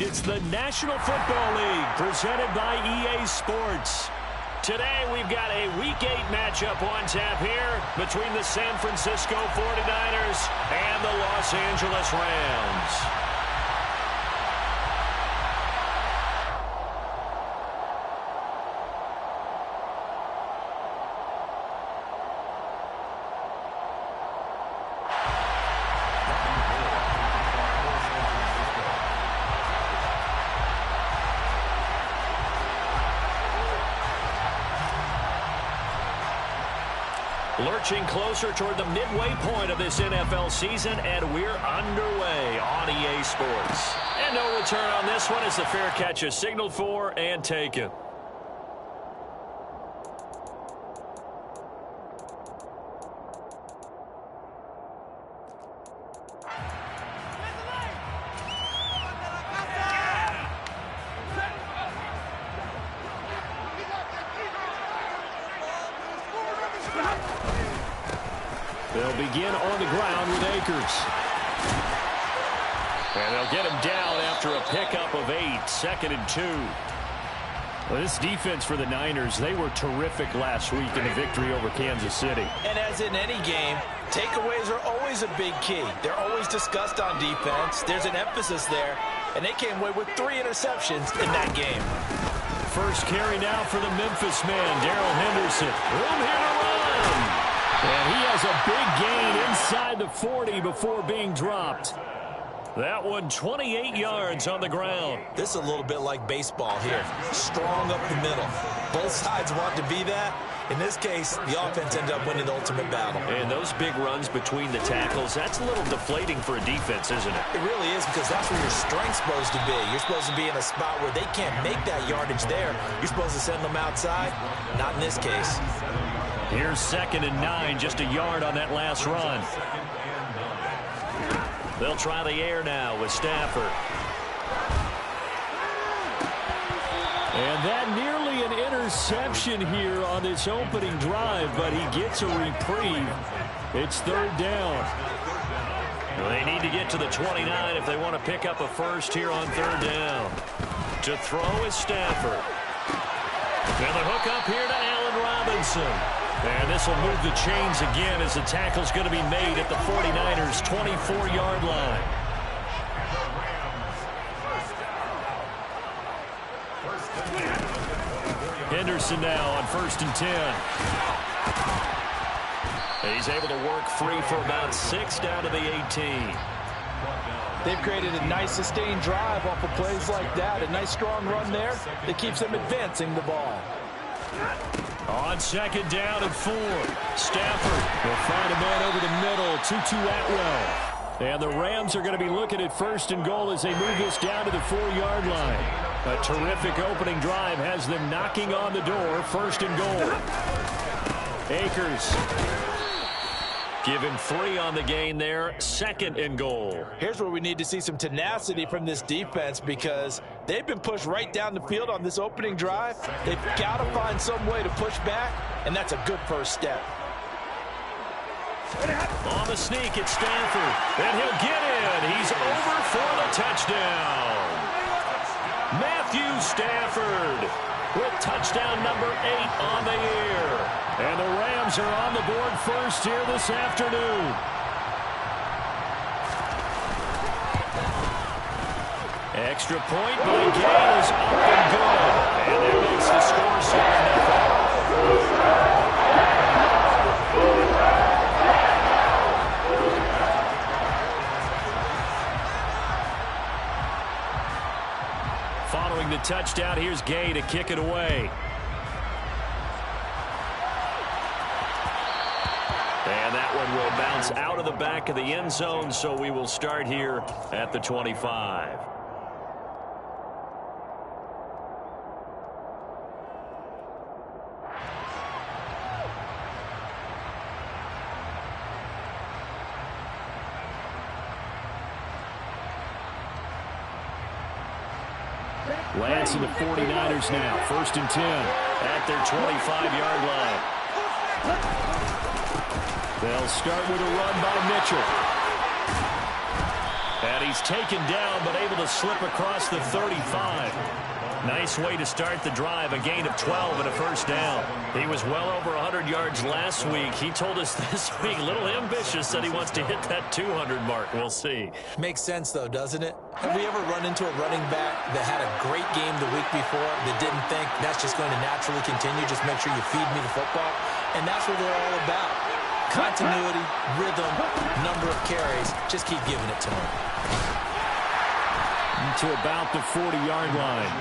It's the National Football League presented by EA Sports. Today we've got a Week 8 matchup on tap here between the San Francisco 49ers and the Los Angeles Rams. Lurching closer toward the midway point of this NFL season, and we're underway on EA Sports. And no return on this one as the fair catch is signaled for and taken. They'll begin on the ground with Akers. And they'll get him down after a pickup of 8, 2nd and 2. Well, this defense for the Niners, they were terrific last week in the victory over Kansas City. And as in any game, takeaways are always a big key. They're always discussed on defense. There's an emphasis there, and they came away with 3 interceptions in that game. First carry now for the Memphis man, Darrell Henderson. Room here to run. And he has a big gain inside the 40 before being dropped. That one 28 yards on the ground. This is a little bit like baseball here. Strong up the middle. Both sides want to be that. In this case, the offense ended up winning the ultimate battle. And those big runs between the tackles, that's a little deflating for a defense, isn't it? It really is, because that's where your strength's supposed to be. You're supposed to be in a spot where they can't make that yardage there. You're supposed to send them outside. Not in this case. Here's 2nd and 9, just a yard on that last run. They'll try the air now with Stafford. And that nearly an interception here on this opening drive, but he gets a reprieve. It's 3rd down. They need to get to the 29 if they want to pick up a first here on 3rd down. To throw is Stafford. And the hook up here to Allen Robinson. And this will move the chains again as the tackle's going to be made at the 49ers' 24-yard line. Henderson now on 1st and 10. He's able to work free for about 6 down to the 18. They've created a nice sustained drive off of plays like that. A nice strong run there that keeps them advancing the ball. On 2nd down and 4, Stafford will find a man over the middle, Tutu Atwell. And the Rams are going to be looking at 1st and goal as they move this down to the 4-yard line. A terrific opening drive has them knocking on the door, 1st and goal. Akers. Give him 3 on the gain there, 2nd and goal. Here's where we need to see some tenacity from this defense, because they've been pushed right down the field on this opening drive. They've got to find some way to push back, and that's a good first step. On the sneak, it's Stafford, and he'll get in. He's over for the touchdown. Matthew Stafford with touchdown number 8 on the year. And the Rams are on the board first here this afternoon. Extra point by Gay is up and good. And that makes the score 7-0. Following the touchdown, here's Gay to kick it away. And that one will bounce out of the back of the end zone, so we will start here at the 25. Lance and the 49ers now, 1st and 10 at their 25-yard line. They'll start with a run by Mitchell. And he's taken down, but able to slip across the 35. Nice way to start the drive, a gain of 12 and a first down. He was well over 100 yards last week. He told us this week, a little ambitious, that he wants to hit that 200 mark. We'll see. Makes sense, though, doesn't it? Have we ever run into a running back that had a great game the week before that didn't think that's just going to naturally continue? Just make sure you feed me the football. And that's what they're all about. Continuity, rhythm, number of carries. Just keep giving it to them. To about the 40-yard line.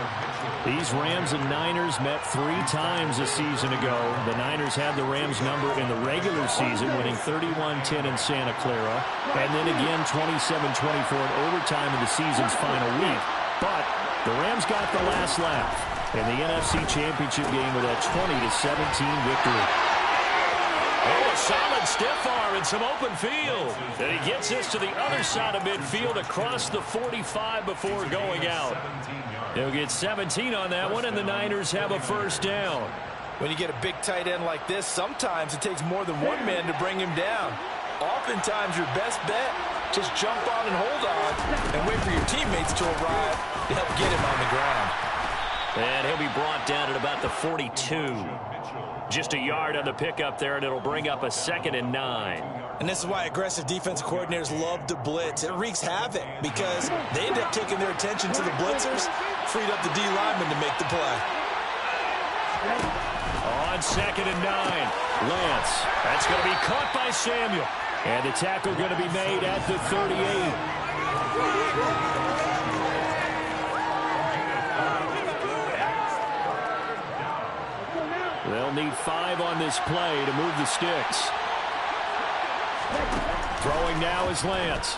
These Rams and Niners met 3 times a season ago. The Niners had the Rams number in the regular season, winning 31-10 in Santa Clara, and then again 27-24 in overtime in the season's final week. But the Rams got the last laugh in the NFC Championship game with a 20-17 victory. Oh, a solid stiff arm and some open field. And he gets this to the other side of midfield across the 45 before going out. He'll get 17 on that one, and the Niners have a first down. When you get a big tight end like this, sometimes it takes more than one man to bring him down. Oftentimes, your best bet, just jump on and hold on and wait for your teammates to arrive to help get him on the ground. And he'll be brought down at about the 42. Just a yard on the pickup there, and it'll bring up a 2nd and 9. And this is why aggressive defensive coordinators love to blitz. It wreaks havoc because they end up taking their attention to the blitzers, freed up the D lineman to make the play. On 2nd and 9, Lance. That's going to be caught by Samuel. And the tackle going to be made at the 38. They'll need 5 on this play to move the sticks. Throwing now is Lance.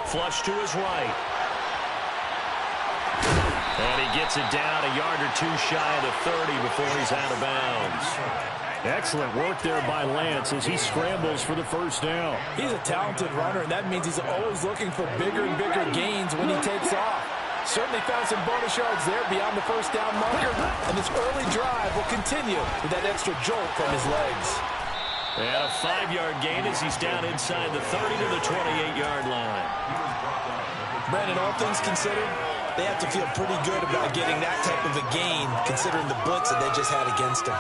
Flush to his right. And he gets it down a yard or 2 shy of the 30 before he's out of bounds. Excellent work there by Lance as he scrambles for the first down. He's a talented runner, and that means he's always looking for bigger and bigger gains when he takes off. Certainly found some bonus yards there beyond the first down marker, and this early drive will continue with that extra jolt from his legs. And a 5-yard gain as he's down inside the 30 to the 28-yard line. Brandon, all things considered, they have to feel pretty good about getting that type of a gain, considering the blitz that they just had against them.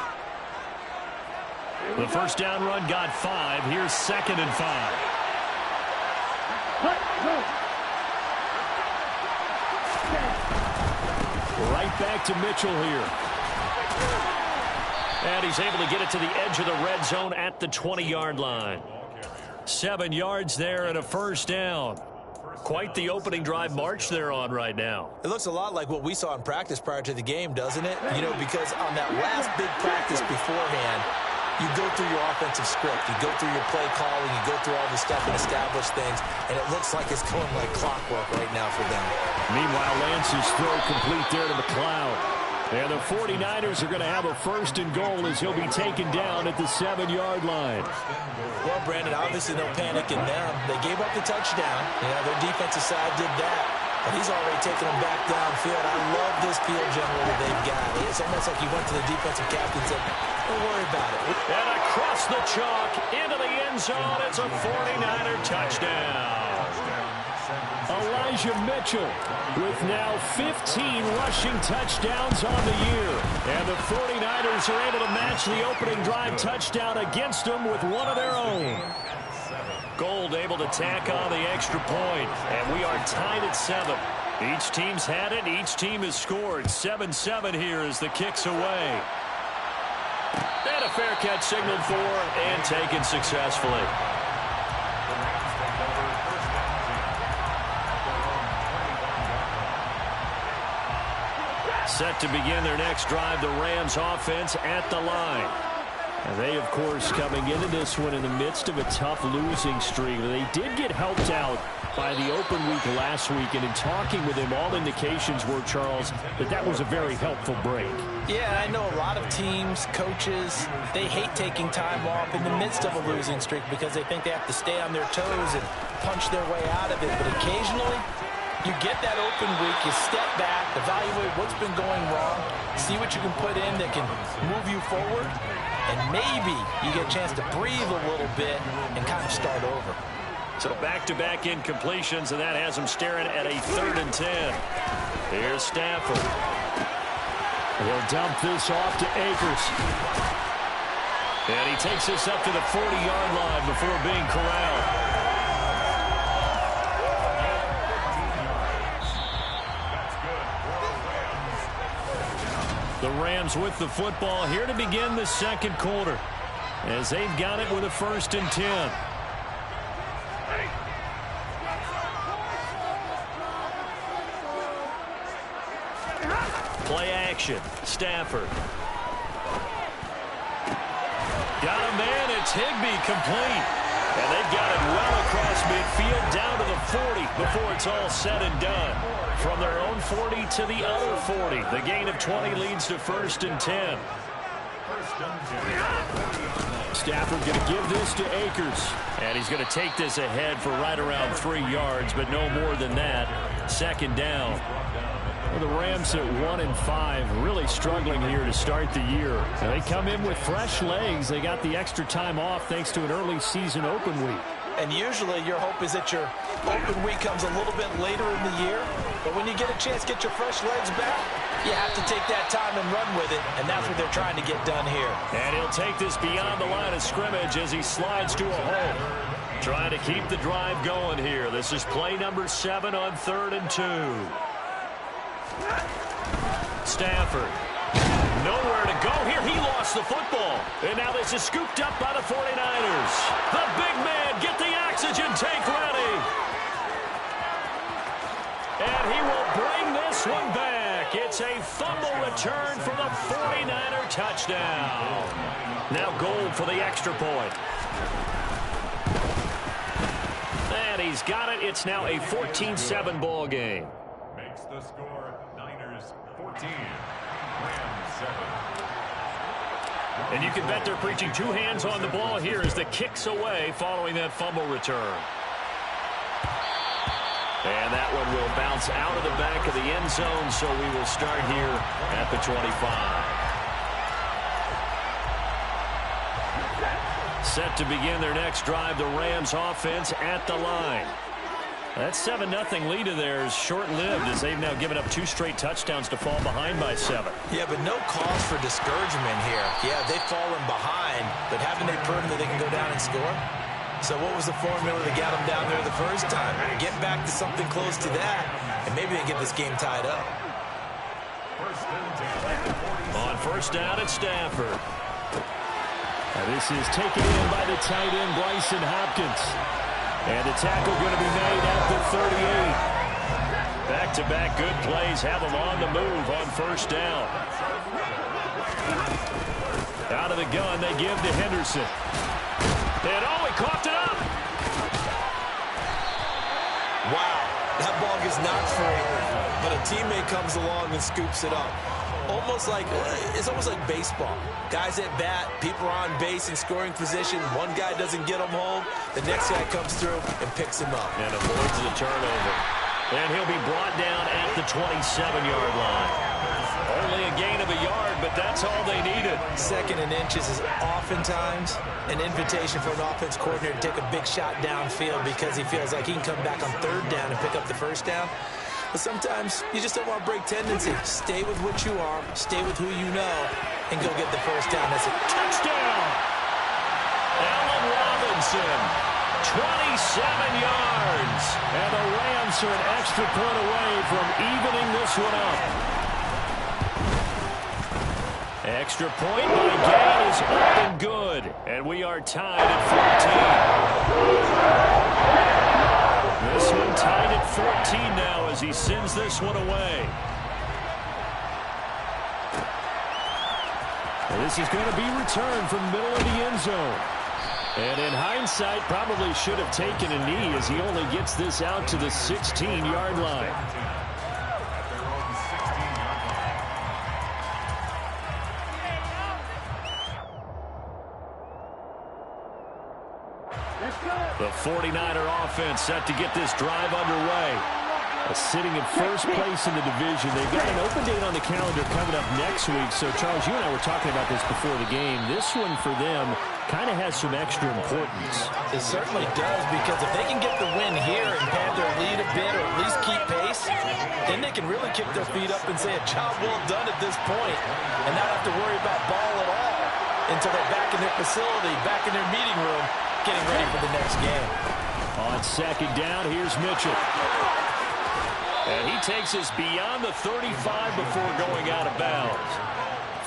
The first down run got 5. Here's 2nd and 5. Right back to Mitchell here. And he's able to get it to the edge of the red zone at the 20-yard line. 7 yards there and a first down. Quite the opening drive march they're on right now. It looks a lot like what we saw in practice prior to the game, doesn't it? You know, because on that last big practice beforehand, you go through your offensive script, you go through your play calling, you go through all the stuff and establish things, and it looks like it's going like clockwork right now for them. Meanwhile, Lance's throw complete there to McLeod. And the 49ers are going to have a 1st and goal as he'll be taken down at the 7-yard line. Well, Brandon, obviously no panic in them. They gave up the touchdown. You know, their defensive side did that. But he's already taken them back downfield. I love this field general that they've got. It's almost like he went to the defensive captain and said, don't worry about it. And across the chalk, into the end zone, it's a 49er touchdown. Elijah Mitchell with now 15 rushing touchdowns on the year. And the 49ers are able to match the opening drive touchdown against them with one of their own. Gold able to tack on the extra point, and we are tied at 7. Each team's had it, each team has scored. 7-7 here as the kick's away. And a fair catch signaled for and taken successfully. Set to begin their next drive, the Rams offense at the line. And they, of course, coming into this one in the midst of a tough losing streak. They did get helped out by the open week last week, and in talking with him, all indications were, Charles, that was a very helpful break. Yeah, I know a lot of teams, coaches, they hate taking time off in the midst of a losing streak because they think they have to stay on their toes and punch their way out of it. But occasionally, you get that open week, you step back, evaluate what's been going wrong, see what you can put in that can move you forward, and maybe you get a chance to breathe a little bit and kind of start over. So back-to-back incompletions, and that has them staring at a 3rd and 10. Here's Stafford. He'll dump this off to Akers. And he takes this up to the 40-yard line before being corralled. The Rams with the football here to begin the second quarter, as they've got it with a 1st and 10. Play action. Stafford. Got a man. It's Higbee complete. And they've got it well across midfield down to the 40 before it's all said and done. From their own 40 to the other 40. The gain of 20 leads to 1st and 10. Stafford going to give this to Akers. And he's going to take this ahead for right around 3 yards, but no more than that. 2nd down. Well, the Rams at 1-5, really struggling here to start the year. Now they come in with fresh legs. They got the extra time off thanks to an early season open week. And usually your hope is that your open week comes a little bit later in the year. But when you get a chance to get your fresh legs back, you have to take that time and run with it. And that's what they're trying to get done here. And he'll take this beyond the line of scrimmage as he slides to a hole. Trying to keep the drive going here. This is play number 7 on 3rd and 2. Stafford. Nowhere to go here. He lost the football. And now this is scooped up by the 49ers. The big man, get the oxygen tank ready. And he will bring this one back. It's a fumble return for the 49er touchdown. Now goal for the extra point. And he's got it. It's now a 14-7 ball game. Makes the score Niners 14, Rams 7. And you can bet they're preaching 2 hands on the ball here as the kick's away following that fumble return. And that one will bounce out of the back of the end zone, so we will start here at the 25. Set to begin their next drive, the Rams offense at the line. That 7-0 lead of theirs short-lived as they've now given up 2 straight touchdowns to fall behind by 7. Yeah, but no cause for discouragement here. Yeah, they've fallen behind, but haven't they proven that they can go down and score? So what was the formula that got them down there the first time? Get back to something close to that, and maybe they get this game tied up. On 1st down at Stafford. Now this is taken in by the tight end, Bryson Hopkins. And the tackle going to be made at the 38. Back-to-back good plays have them on the move on 1st down. Out of the gun, they give to Henderson. And he coughed it up. Wow, that ball gets knocked free, but a teammate comes along and scoops it up. It's almost like baseball. Guys at bat, people are on base in scoring position. One guy doesn't get him home. The next guy comes through and picks him up. And avoids the turnover. And he'll be brought down at the 27-yard line. Only a gain of a yard, but that's all they needed. 2nd and inches is oftentimes an invitation for an offense coordinator to take a big shot downfield because he feels like he can come back on 3rd down and pick up the 1st down. But sometimes you just don't want to break tendency. Stay with what you are, stay with who you know, and go get the 1st down. That's a touchdown. Allen Robinson, 27 yards. And the Rams are an extra point away from evening this one up. Extra point by Gay is up and good. And we are tied at 14. This one tied at 14 now as he sends this one away. And this is going to be returned from the middle of the end zone. And in hindsight, probably should have taken a knee as he only gets this out to the 16-yard line. The 49er offense set to get this drive underway. Sitting in 1st place in the division. They've got an open date on the calendar coming up next week. So, Charles, you and I were talking about this before the game. This one for them kind of has some extra importance. It certainly does, because if they can get the win here and pad their lead a bit or at least keep pace, then they can really kick their feet up and say a job well done at this point and not have to worry about ball at all until they're back in their facility, back in their meeting room, getting ready for the next game. On second down, here's Mitchell. And he takes us beyond the 35 before going out of bounds.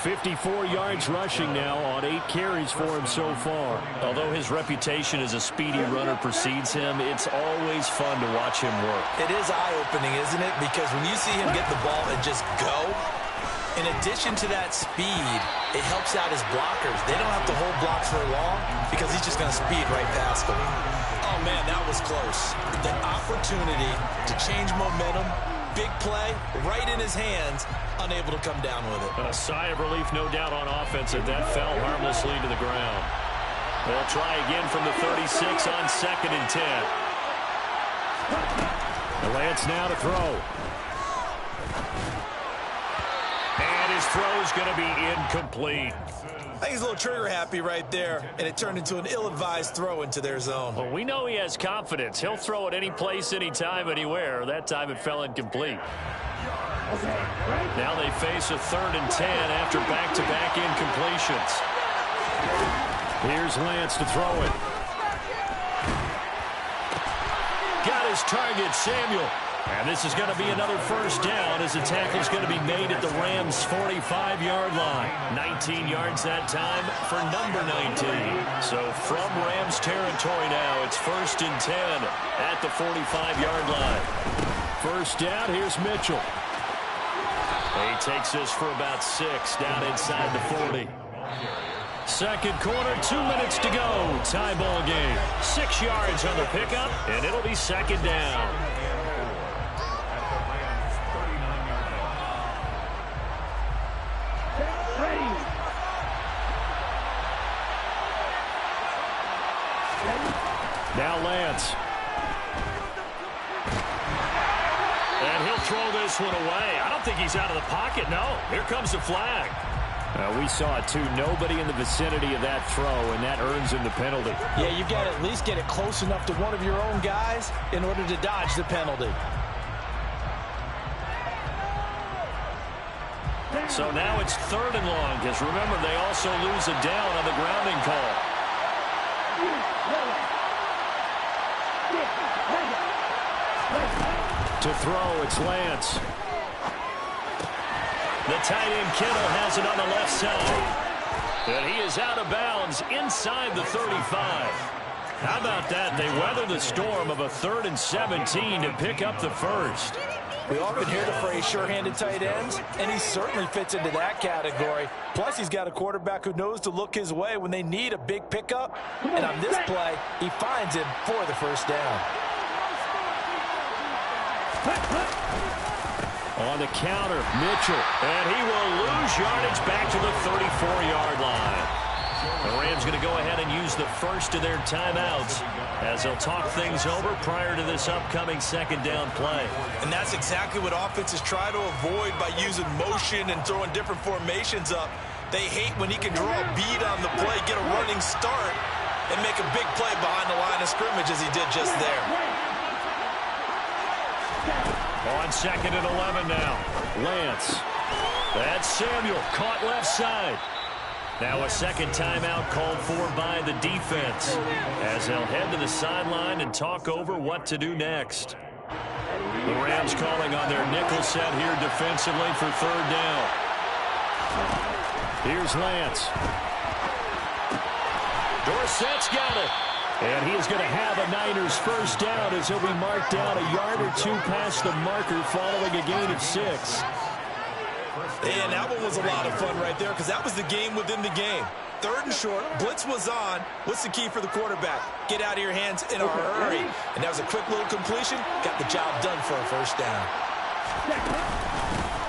54 yards rushing now on 8 carries for him so far. Although his reputation as a speedy runner precedes him, it's always fun to watch him work. It is eye-opening, isn't it? Because when you see him get the ball and just go, in addition to that speed, it helps out his blockers. They don't have to hold blocks for long because he's just going to speed right past them. Oh, man, that was close. The opportunity to change momentum, big play, right in his hands, unable to come down with it. A sigh of relief, no doubt, on offense that fell harmlessly to the ground. They'll try again from the 36 on 2nd and 10. Lance now to throw. And his throw is going to be incomplete. I think he's a little trigger happy right there, and it turned into an ill-advised throw into their zone. Well, we know he has confidence. He'll throw it any place, anytime, anywhere. That time it fell incomplete. Now they face a 3rd and 10 after back-to-back incompletions. Here's Lance to throw it. Got his target, Samuel. And this is going to be another first down as the tackle is going to be made at the Rams' 45-yard line. 19 yards that time for number 19. So from Rams territory now, it's 1st and 10 at the 45-yard line. First down, here's Mitchell. He takes this for about 6 down inside the 40. Second quarter, 2 minutes to go. Tie ball game. 6 yards on the pickup, and it'll be 2nd down. Now Lance. And he'll throw this one away. I don't think he's out of the pocket, no. Here comes the flag. We saw it, too. Nobody in the vicinity of that throw, and that earns him the penalty. Yeah, you've got to at least get it close enough to one of your own guys in order to dodge the penalty. So now it's 3rd and long, because remember, they also lose a down on the grounding call. To throw, it's Lance. The tight end Kittle has it on the left side. And he is out of bounds inside the 35. How about that? They weather the storm of a 3rd and 17 to pick up the first. We often hear the phrase sure-handed tight ends, and he certainly fits into that category. Plus, he's got a quarterback who knows to look his way when they need a big pickup. And on this play, he finds him for the first down. On the counter, Mitchell. And he will lose yardage back to the 34-yard line. The Rams going to go ahead and use the first of their timeouts as they'll talk things over prior to this upcoming 2nd down play. And that's exactly what offenses try to avoid by using motion and throwing different formations up. They hate when he can draw a bead on the play, get a running start, and make a big play behind the line of scrimmage as he did just there. On 2nd and 11 now. Lance. That's Samuel, caught left side. Now a second timeout called for by the defense as they'll head to the sideline and talk over what to do next. The Rams calling on their nickel set here defensively for 3rd down. Here's Lance. Dorsett's got it. And he is going to have a Niners first down as he'll be marked down a yard or 2 past the marker following a gain of 6. And that one was a lot of fun right there because that was the game within the game. 3rd and short, blitz was on. What's the key for the quarterback? Get out of your hands in a hurry. And that was a quick little completion. Got the job done for a first down.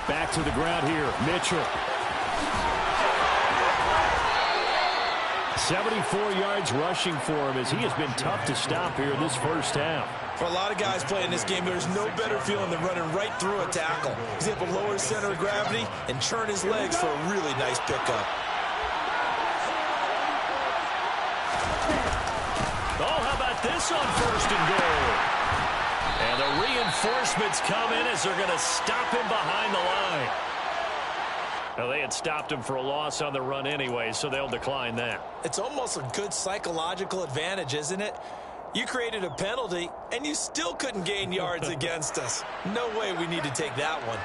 Back to the ground here, Mitchell. 74 yards rushing for him as he has been tough to stop here in this first half. For a lot of guys playing this game, there's no better feeling than running right through a tackle. He's able to lower his center of gravity and churn his legs for a really nice pickup. this on 1st and goal. And the reinforcements come in as they're going to stop him behind the line. Well, they had stopped him for a loss on the run anyway, so they'll decline that. It's almost a good psychological advantage, isn't it? You created a penalty, and you still couldn't gain yards against us. No way we need to take that one.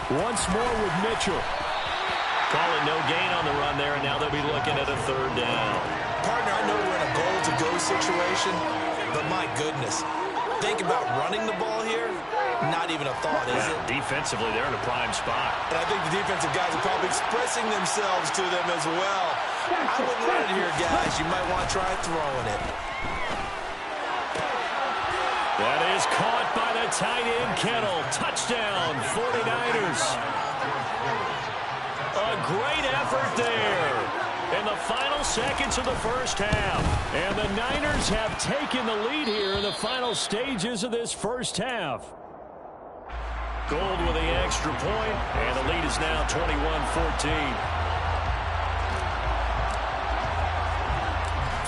Once more with Mitchell. Call it no gain on the run there, and now they'll be looking at a 3rd down. Partner, I know we're in a goal-to-go situation, but my goodness. Think about running the ball here. Not even a thought, is it? Defensively, they're in a prime spot. And I think the defensive guys are probably expressing themselves to them as well. I wouldn't run it here, guys. You might want to try throwing it. That is caught by the tight end, Kittle. Touchdown, 49ers. A great effort there in the final seconds of the first half. And the Niners have taken the lead here in the final stages of this first half. Gold with the extra point, and the lead is now 21-14.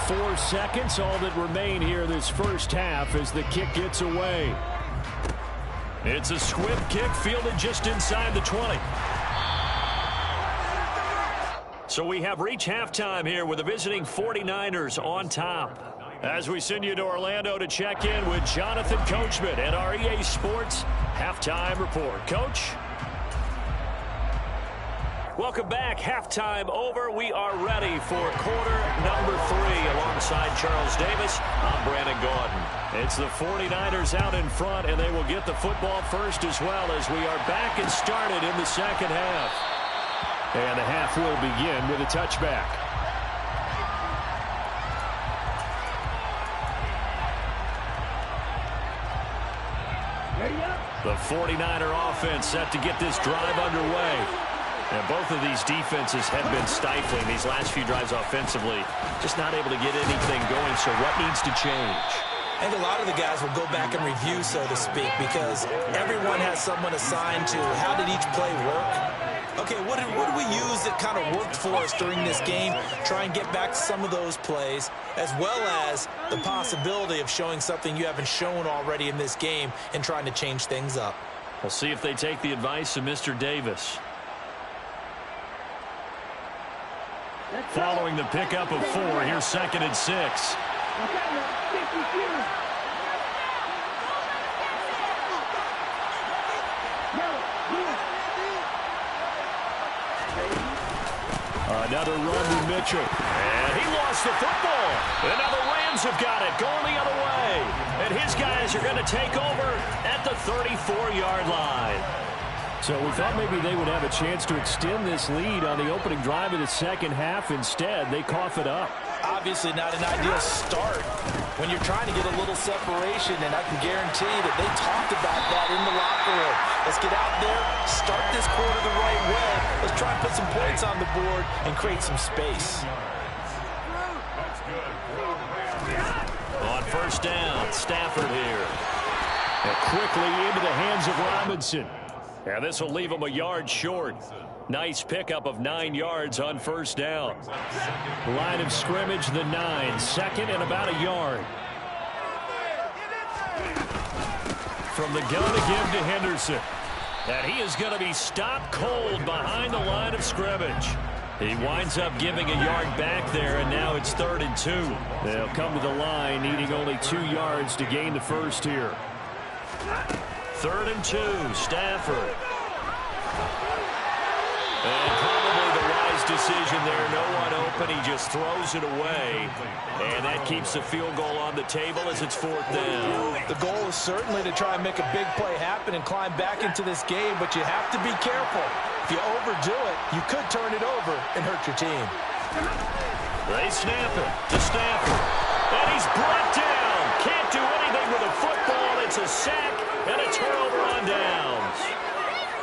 4 seconds, all that remain here this first half as the kick gets away. It's a swift kick fielded just inside the 20. So we have reached halftime here with the visiting 49ers on top. As we send you to Orlando to check in with Jonathan Coachman at our EA Sports Halftime Report. Coach? Welcome back. Halftime over. We are ready for quarter number 3 alongside Charles Davis. I'm Brandon Gaudin. It's the 49ers out in front, and they will get the football first as well as we are back and started in the second half. And the half will begin with a touchback. The 49er offense set to get this drive underway. And both of these defenses have been stifling these last few drives offensively. Just not able to get anything going, so what needs to change? I think a lot of the guys will go back and review, so to speak, because everyone has someone assigned to how did each play work. Okay, what did we use that kind of worked for us during this game? Try and get back to some of those plays, as well as the possibility of showing something you haven't shown already in this game and trying to change things up. We'll see if they take the advice of Mr. Davis. Following the pickup of 4, here's 2nd and 6. Another run to Mitchell. And he lost the football. And now the Rams have got it, going the other way. And his guys are going to take over at the 34-yard line. So we thought maybe they would have a chance to extend this lead on the opening drive of the second half. Instead, they cough it up. Obviously not an ideal start when you're trying to get a little separation, and I can guarantee that they talked about that in the locker room. Let's get out there, start this quarter the right way. Let's try and put some points on the board and create some space. On 1st down, Stafford here. And quickly into the hands of Robinson. And this will leave him a yard short. Nice pickup of 9 yards on 1st down. Line of scrimmage, the 9. 2nd and about a yard. From the gun again to Henderson. And he is going to be stopped cold behind the line of scrimmage. He winds up giving a yard back there, and now it's 3rd and 2. They'll come to the line, needing only 2 yards to gain the first here. 3rd and 2, Stafford. And probably the wise decision there. No one open. He just throws it away. And that keeps the field goal on the table as it's 4th down. The goal is certainly to try and make a big play happen and climb back into this game, but you have to be careful. If you overdo it, you could turn it over and hurt your team. They snap it to Stafford. And he's brought down. Can't do anything with a football. It's a sack. And a turnover on downs.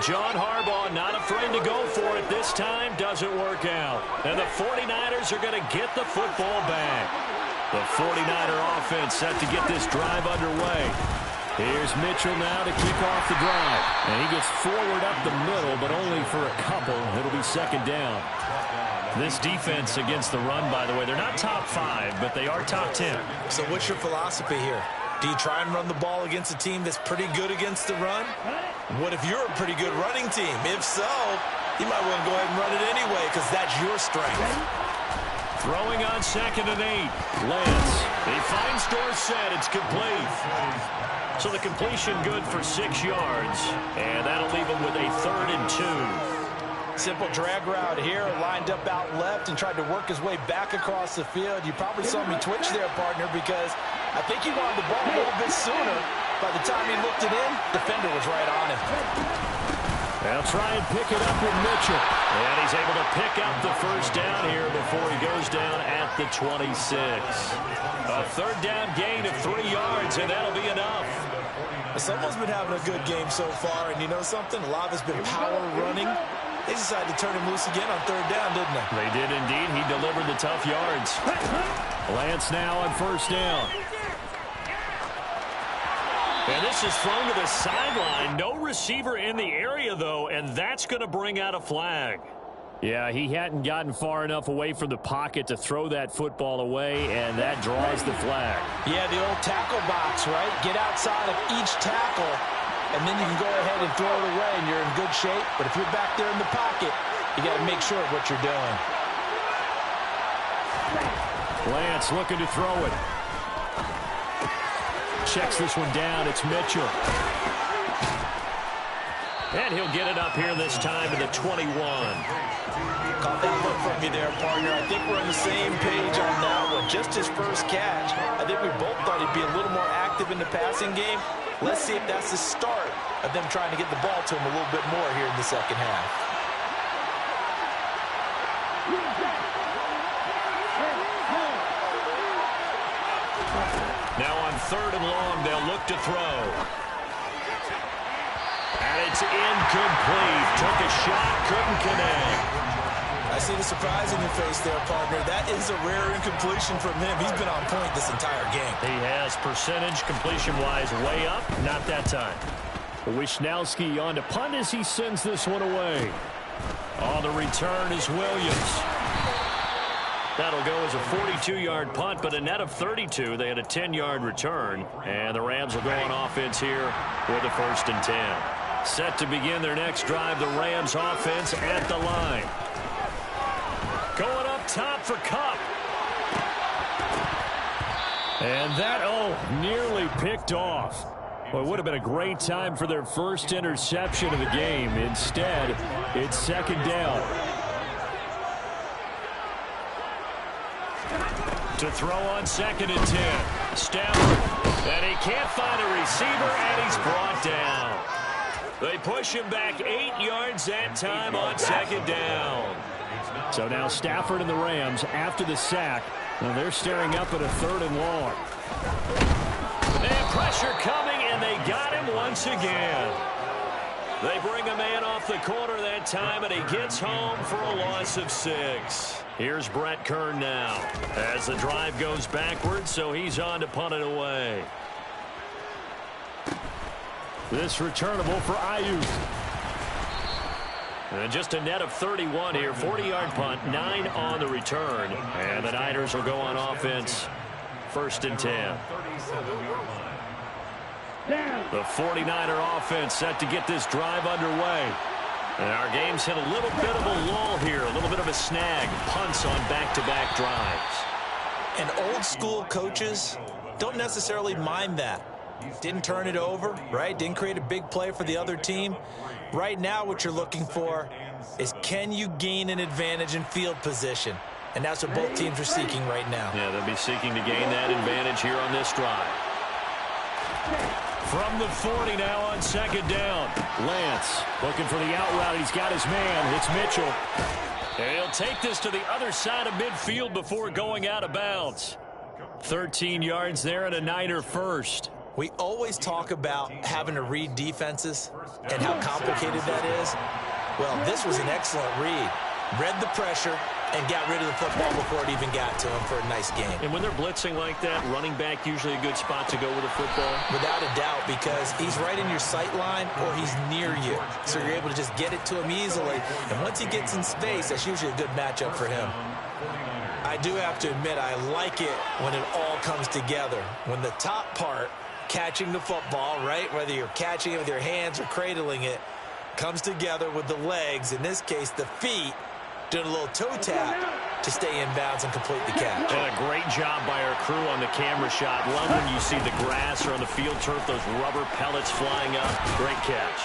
John Harbaugh not afraid to go for it this time. Doesn't work out. And the 49ers are going to get the football back. The 49er offense set to get this drive underway. Here's Mitchell now to kick off the drive. And he gets forward up the middle, but only for a couple. It'll be second down. This defense against the run, by the way, they're not top 5, but they are top 10. So what's your philosophy here? Do you try and run the ball against a team that's pretty good against the run? What if you're a pretty good running team? If so, you might want to go ahead and run it anyway because that's your strength. Throwing on 2nd and 8. Lance. He finds Dorsett. It's complete. So the completion good for 6 yards. And that'll leave him with a 3rd and 2. Simple drag route here, lined up out left and tried to work his way back across the field. You probably saw me twitch there, partner, because I think he wanted the ball a little bit sooner. By the time he looked it in, defender was right on him. They'll try and pick it up with Mitchell. And he's able to pick up the first down here before he goes down at the 26. A 3rd down gain of 3 yards, and that'll be enough. Someone's been having a good game so far, and you know something? A lot of it's been power running. They decided to turn him loose again on 3rd down, didn't they? They did indeed. He delivered the tough yards. Lance now on 1st down. And this is thrown to the sideline. No receiver in the area, though, and that's going to bring out a flag. Yeah, he hadn't gotten far enough away from the pocket to throw that football away, and that draws the flag. Yeah, the old tackle box, right? Get outside of each tackle, and then you can go ahead and throw it away, and you're in good shape. But if you're back there in the pocket, you got to make sure of what you're doing. Lance looking to throw it. Checks this one down. It's Mitchell. And he'll get it up here this time to the 21. Caught that look from you there, partner. I think we're on the same page on that one. Just his first catch. I think we both thought he'd be a little more active in the passing game. Let's see if that's the start of them trying to get the ball to him a little bit more here in the second half. Now on 3rd and long, they'll look to throw. And it's incomplete. Took a shot, couldn't connect. I see the surprise in your face there, partner. That is a rare incompletion from him. He's been on point this entire game. He has percentage completion-wise way up. Not that time. Wishnowski on to punt as he sends this one away. On the return is Williams. That'll go as a 42-yard punt, but a net of 32. They had a 10-yard return, and the Rams will go on offense here with a 1st and 10. Set to begin their next drive, the Rams offense at the line. Going up top for Kupp. And that, nearly picked off. Well, it would have been a great time for their first interception of the game. Instead, it's 2nd down. To throw on 2nd and 10. Stafford. And he can't find a receiver, and he's brought down. They push him back 8 yards that time on 2nd down. So now Stafford and the Rams, after the sack, they're staring up at a 3rd and long. And pressure coming, and they got him once again. They bring a man off the corner that time, and he gets home for a loss of 6. Here's Brett Kern now as the drive goes backwards, so he's on to punt it away. This returnable for Ayuk. And just a net of 31 here. 40-yard punt, 9 on the return. And the Niners will go on offense. 1st and 10. The 49er offense set to get this drive underway. And our game's hit a little bit of a lull here. A little bit of a snag. Punts on back-to-back drives. And old-school coaches don't necessarily mind that. Didn't turn it over, right? Didn't create a big play for the other team. Right now what you're looking for is, can you gain an advantage in field position? And that's what both teams are seeking right now. Yeah, they'll be seeking to gain that advantage here on this drive. From the 40 now on 2nd down. Lance looking for the out route. He's got his man. It's Mitchell. And he'll take this to the other side of midfield before going out of bounds. 13 yards there and a Niner first. We always talk about having to read defenses and how complicated that is. Well, this was an excellent read. Read the pressure and got rid of the football before it even got to him for a nice game. And when they're blitzing like that, running back usually a good spot to go with the football? Without a doubt, because he's right in your sight line or he's near you. So you're able to just get it to him easily. And once he gets in space, that's usually a good matchup for him. I do have to admit, I like it when it all comes together. When the top part, catching the football, right, whether you're catching it with your hands or cradling it, comes together with the legs, in this case the feet, doing a little toe tap to stay in bounds and complete the catch. And a great job by our crew on the camera shot. Love when you see the grass or on the field turf, those rubber pellets flying up. Great catch.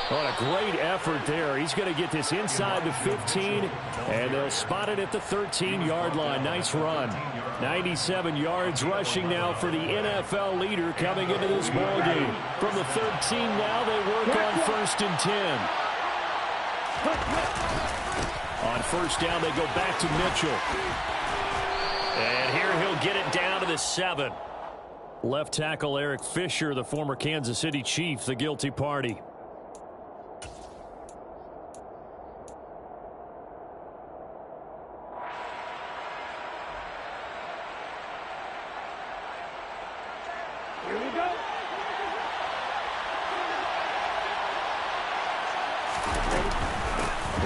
What a great effort there. He's going to get this inside the 15, and they'll spot it at the 13-yard line. Nice run. 97 yards rushing now for the NFL leader coming into this ballgame. From the 13 now, they work on 1st and 10. On 1st down, they go back to Mitchell. And here he'll get it down to the 7. Left tackle Eric Fisher, the former Kansas City Chief, the guilty party.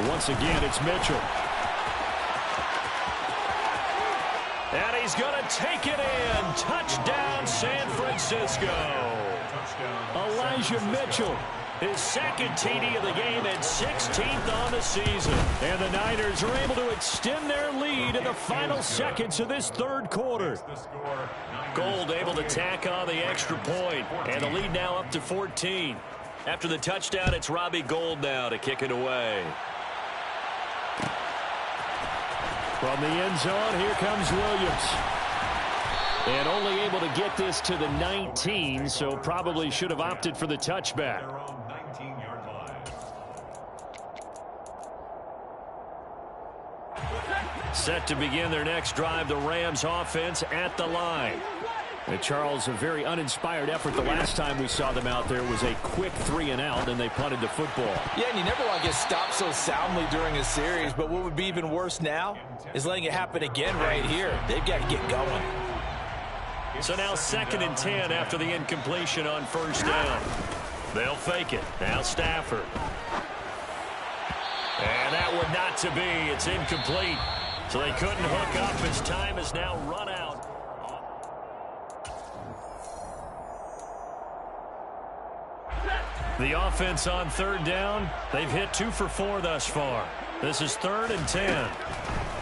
Once again, it's Mitchell. And he's going to take it in. Touchdown, San Francisco. Elijah Mitchell, his second TD of the game and 16th on the season. And the Niners are able to extend their lead in the final seconds of this 3rd quarter. Gold able to tack on the extra point. And the lead now up to 14. After the touchdown, it's Robbie Gould now to kick it away. From the end zone, here comes Williams. And only able to get this to the 19, so probably should have opted for the touchback. Set to begin their next drive, the Rams offense at the line. And Charles, a very uninspired effort. The last time we saw them out there was a quick 3-and-out, and they punted the football. Yeah, and you never want to get stopped so soundly during a series, but what would be even worse now is letting it happen again right here. They've got to get going. So now 2nd and 10 after the incompletion on 1st down. They'll fake it. Now Stafford. And that one not to be. It's incomplete. So they couldn't hook up as time is now run out. The offense on 3rd down, they've hit 2 for 4 thus far. This is 3rd and 10.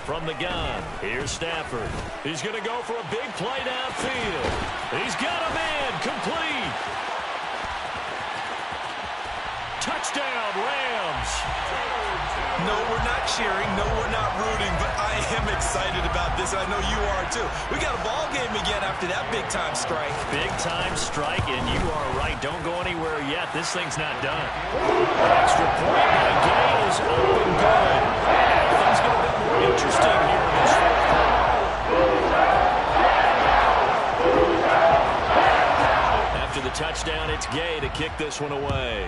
From the gun, here's Stafford. He's going to go for a big play downfield. He's got a man, complete. Touchdown, Rams. No, we're not cheering. No, we're not rooting, but I am excited about this, and I know you are too. We got a ball game again after that big-time strike. Big-time strike, and you are right. Don't go anywhere yet. This thing's not done. Extra point by Gay is up and good. And things get a bit more interesting here in this 4th quarter. After the touchdown, it's Gay to kick this one away.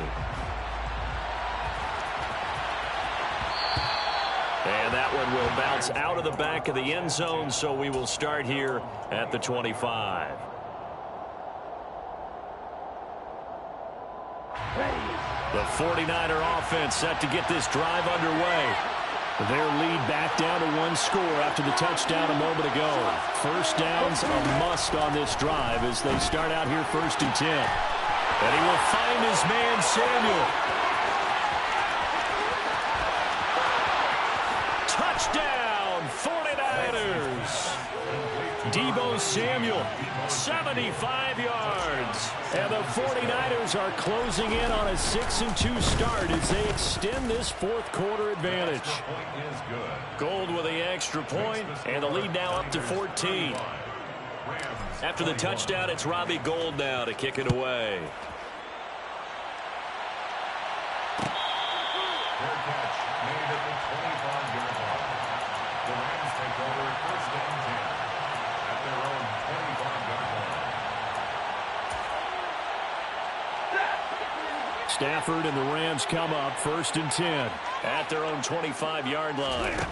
And that one will bounce out of the back of the end zone, so we will start here at the 25. The 49er offense set to get this drive underway. Their lead back down to 1 score after the touchdown a moment ago. 1st down's a must on this drive as they start out here 1st and 10. And he will find his man Samuel. Touchdown, 49ers. Deebo Samuel, 75 yards. And the 49ers are closing in on a 6-2 start as they extend this 4th quarter advantage. Gold with the extra point, and the lead now up to 14. After the touchdown, it's Robbie Gould now to kick it away. Stafford and the Rams come up 1st and 10 at their own 25-yard line.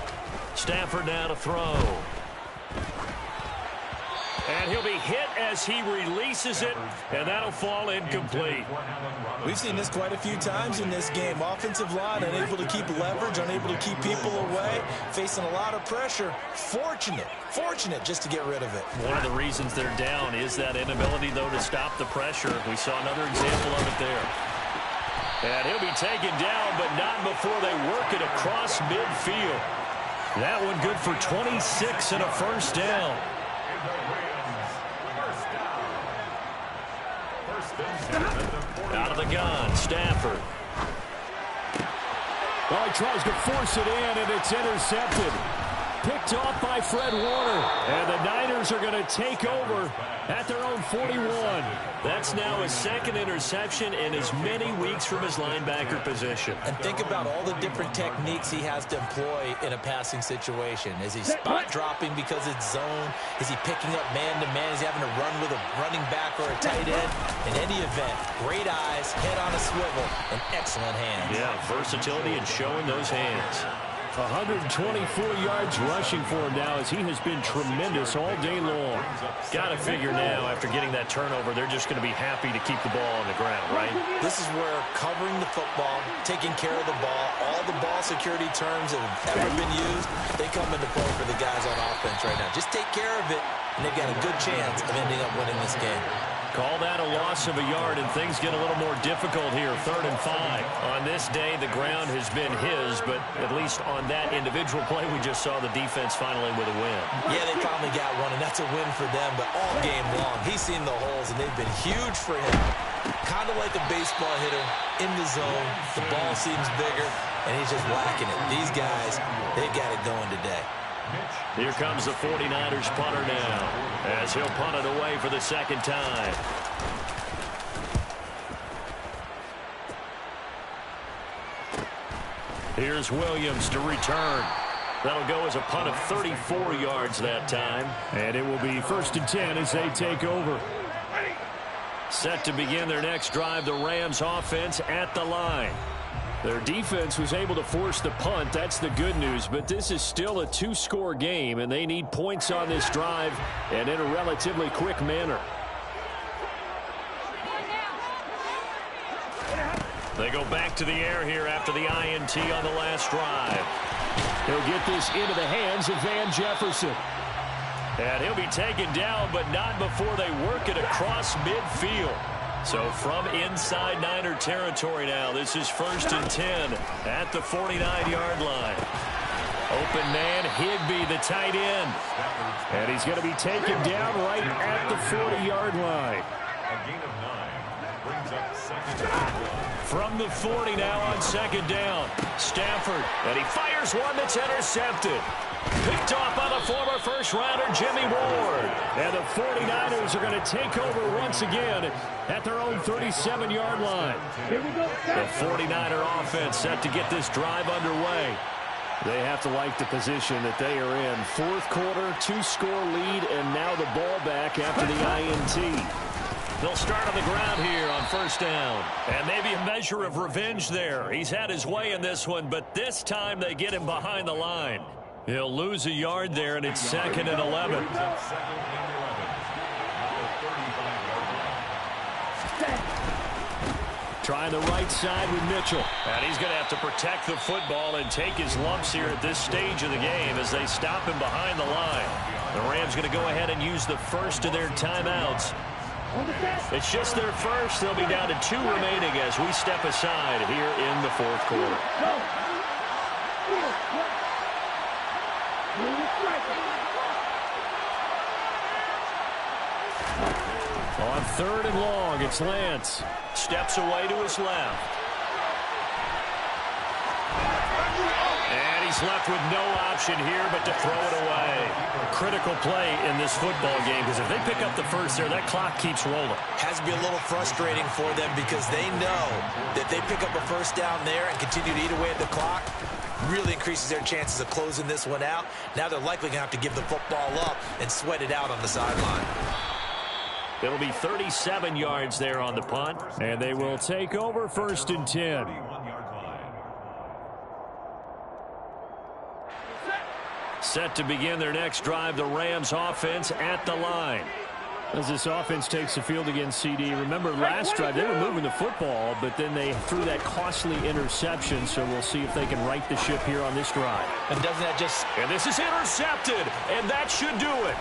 Stafford now to throw. And he'll be hit as he releases it, and that'll fall incomplete. We've seen this quite a few times in this game. Offensive line unable to keep leverage, unable to keep people away, facing a lot of pressure. Fortunate just to get rid of it. One of the reasons they're down is that inability, though, to stop the pressure. We saw another example of it there. And he'll be taken down, but not before they work it across midfield. That one good for 26 and a first down. Out of the gun, Stafford. Well, he tries to force it in, and it's intercepted. Picked off by Fred Warner. And the Niners are going to take over at their own 41. That's now his second interception in as many weeks from his linebacker position. And think about all the different techniques he has to employ in a passing situation. Is he spot dropping because it's zone? Is he picking up man-to-man? Is he having to run with a running back or a tight end? In any event, great eyes, head on a swivel, and excellent hands. Yeah, versatility and showing those hands. 124 yards rushing for him now as he has been tremendous all day long. Got to figure now after getting that turnover, they're just going to be happy to keep the ball on the ground, right? This is where covering the football, taking care of the ball, all the ball security terms that have ever been used, they come into play for the guys on offense right now. Just take care of it, and they've got a good chance of ending up winning this game. Call that a loss of a yard, and things get a little more difficult here. 3rd and 5. On this day, the ground has been his, but at least on that individual play, we just saw the defense finally with a win. Yeah, they finally got one, and that's a win for them, but all game long, he's seen the holes, and they've been huge for him. Kind of like a baseball hitter in the zone. The ball seems bigger, and he's just whacking it. These guys, they've got it going today. Here comes the 49ers punter now as he'll punt it away for the second time. Here's Williams to return. That'll go as a punt of 34 yards that time. And it will be 1st and 10 as they take over. Set to begin their next drive, the Rams offense at the line. Their defense was able to force the punt. That's the good news. But this is still a 2-score game, and they need points on this drive and in a relatively quick manner. They go back to the air here after the INT on the last drive. He'll get this into the hands of Van Jefferson. And he'll be taken down, but not before they work it across midfield. So from inside Niner territory now, this is 1st and 10 at the 49-yard line. Open man, Higbee, the tight end. And he's going to be taken down right at the 40-yard line. A gain of 9 brings up 2nd and 12. From the 40 now on 2nd down. Stafford, and he fires one that's intercepted. Picked off by the former first-rounder Jimmy Ward. And the 49ers are going to take over once again at their own 37-yard line. The 49er offense set to get this drive underway. They have to like the position that they are in. 4th quarter, 2-score lead, and now the ball back after the INT. They'll start on the ground here on 1st down. And maybe a measure of revenge there. He's had his way in this one, but this time they get him behind the line. He'll lose a yard there, and it's 2nd and 11. Trying the right side with Mitchell. And he's going to have to protect the football and take his lumps here at this stage of the game as they stop him behind the line. The Rams going to go ahead and use the first of their timeouts. It's just their first. They'll be down to 2 remaining as we step aside here in the 4th quarter. On 3rd and long, it's Lance. Steps away to his left. And he's left with no option here but to throw it away. Critical play in this football game because if they pick up the first there, that clock keeps rolling. Has to be a little frustrating for them because they know that they pick up a first down there and continue to eat away at the clock. Really increases their chances of closing this one out. Now they're likely going to have to give the football up and sweat it out on the sideline. It'll be 37 yards there on the punt. And they will take over 1st and 10. Set to begin their next drive, the Rams offense at the line. As this offense takes the field against CD, remember last drive they were moving the football, but then they threw that costly interception, so we'll see if they can right the ship here on this drive. And doesn't that just... And this is intercepted, and that should do it.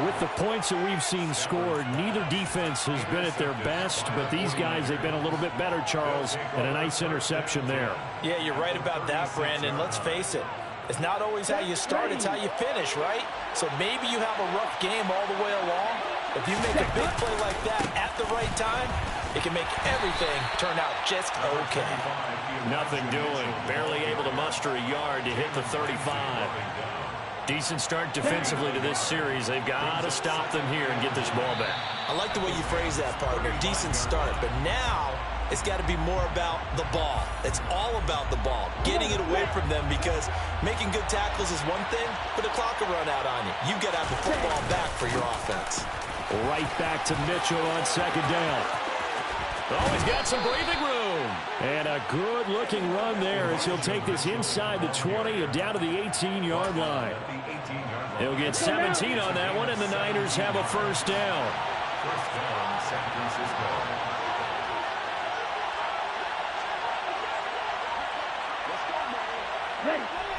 With the points that we've seen scored, neither defense has been at their best, but these guys, they've been a little bit better, Charles, and a nice interception there. Yeah, you're right about that, Brandon. Let's face it. It's not always how you start, it's how you finish, right? So maybe you have a rough game all the way along. If you make a big play like that at the right time, it can make everything turn out just okay. Nothing doing. Barely able to muster a yard to hit the 35. Decent start defensively to this series. They've got to stop them here and get this ball back. I like the way you phrase that, partner. Decent start. But now it's got to be more about the ball. It's all about the ball, getting it away from them, because making good tackles is one thing, but the clock will run out on you. You've got to have the football back for your offense. Right back to Mitchell on 2nd down. Oh, he's got some breathing room. And a good-looking run there as he'll take this inside the 20 and down to the 18-yard line. He'll get 17 on that one, and the Niners have a 1st down. First down, San Francisco.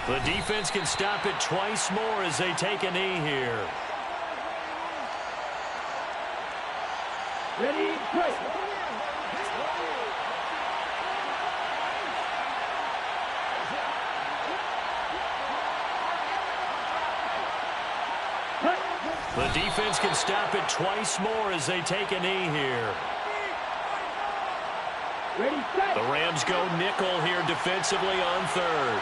The defense can stop it twice more as they take a knee here. Ready, play. The defense can stop it twice more as they take a knee here. Ready, set. The Rams go nickel here defensively on 3rd.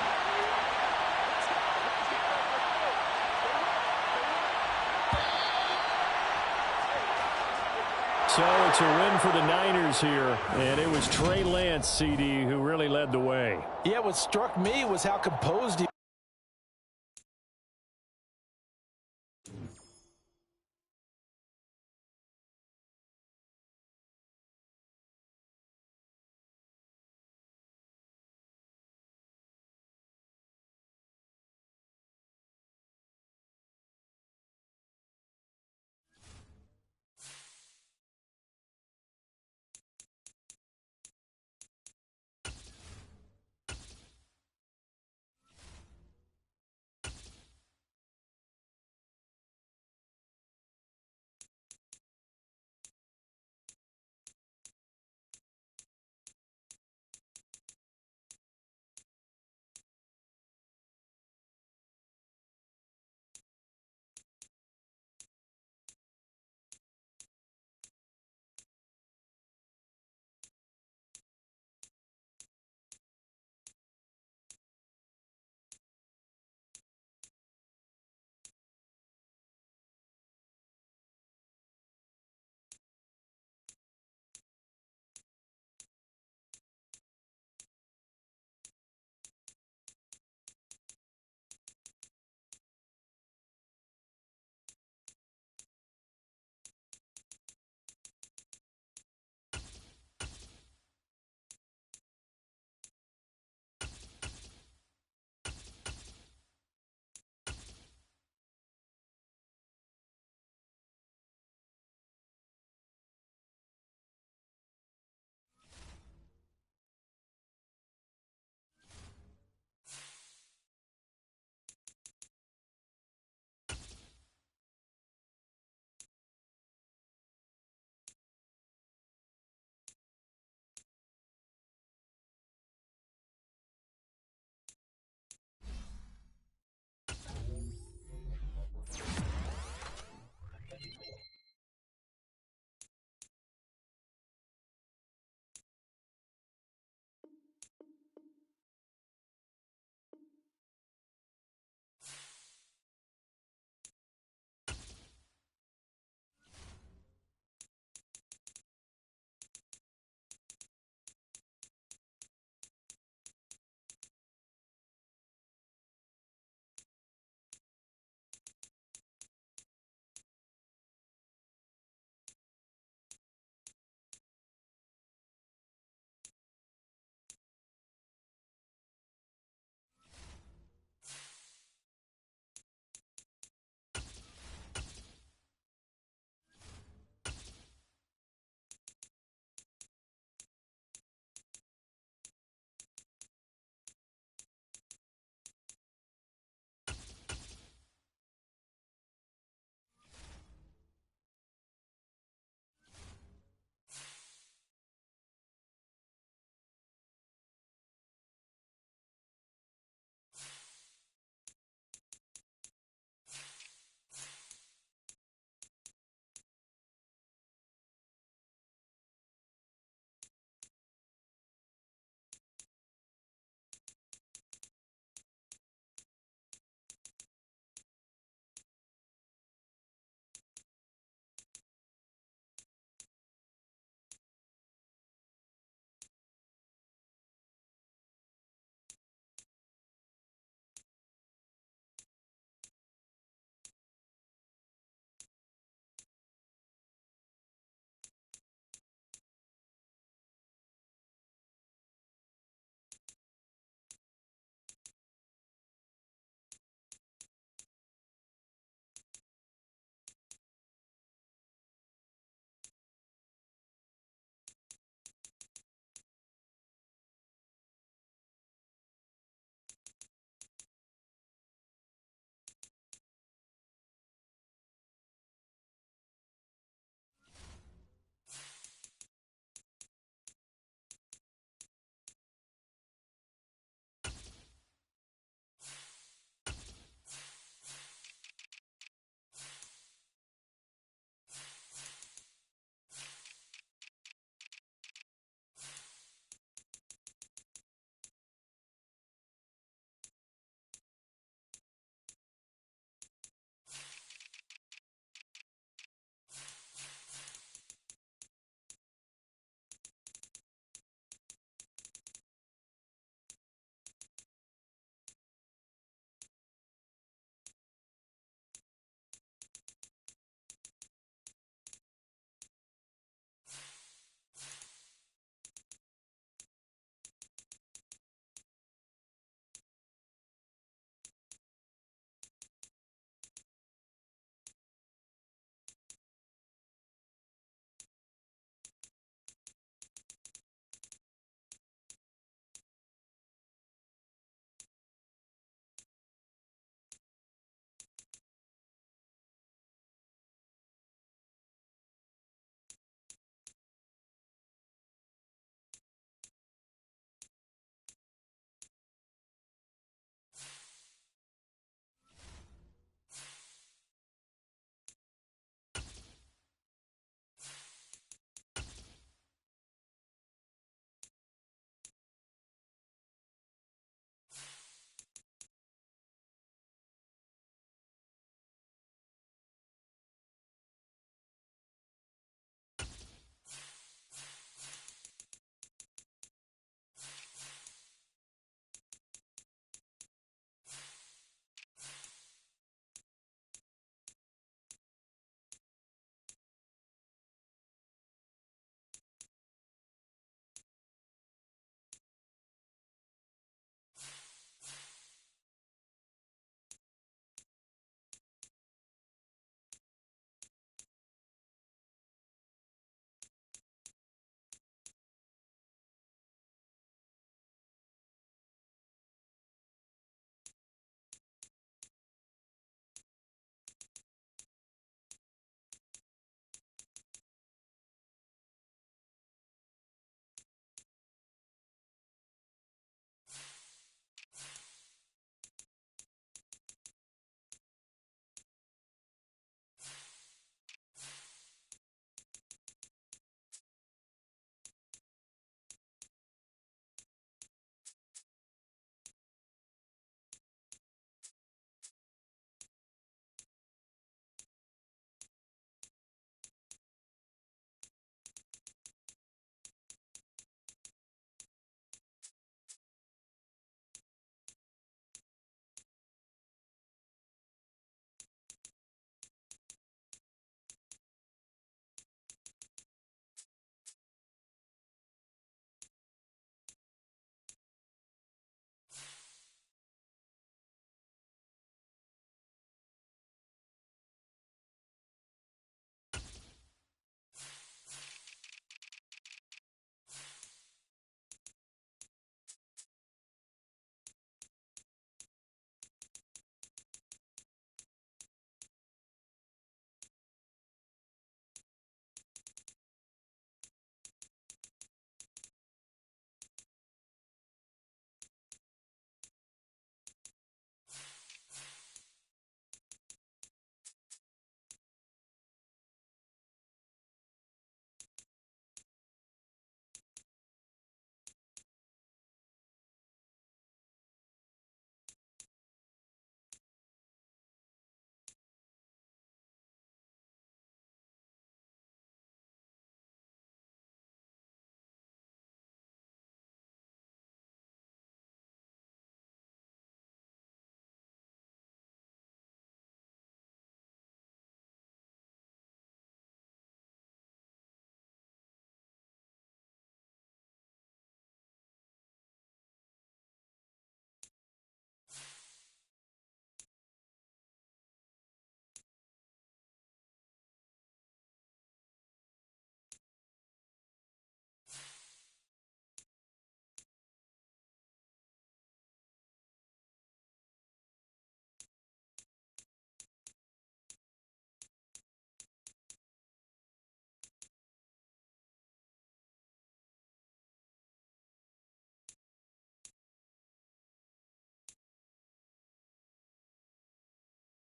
So it's a win for the Niners here, and it was Trey Lance, CD, who really led the way. Yeah, what struck me was how composed he